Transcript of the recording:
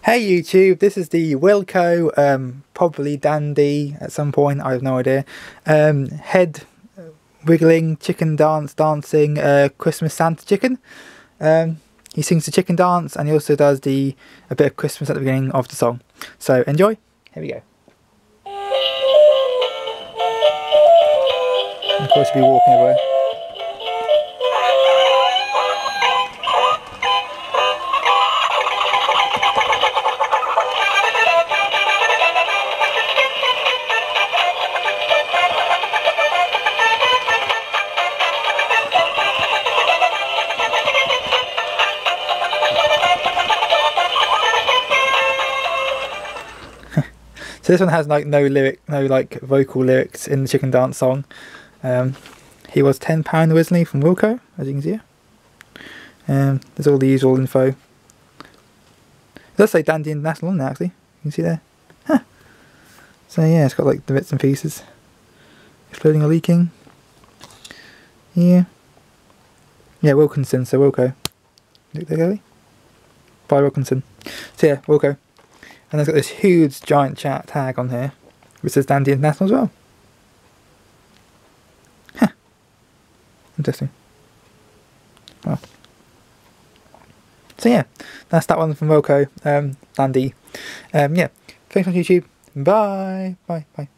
Hey YouTube, this is the Wilko, probably Dan-dee at some point, I have no idea. Head wiggling, chicken dance, dancing, Christmas Santa chicken. He sings the chicken dance and he also does a bit of Christmas at the beginning of the song. So enjoy, here we go. And of course he'll be walking everywhere. So this one has like no vocal lyrics in the chicken dance song. He was £10 originally from Wilko, as you can see here. There's all the usual info. It does say Dan-dee International on there actually, you can see there. Huh. So yeah, it's got like the bits and pieces. Exploding or leaking. Yeah. Yeah, Wilkinson, so Wilko. Look there, by Wilkinson. So yeah, Wilko. And it's got this huge giant chat tag on here, which says Dan-dee International as well. Huh. Interesting. Well. So yeah, that's that one from Wilko, Dan-dee. Yeah, thanks on YouTube. Bye. Bye. Bye.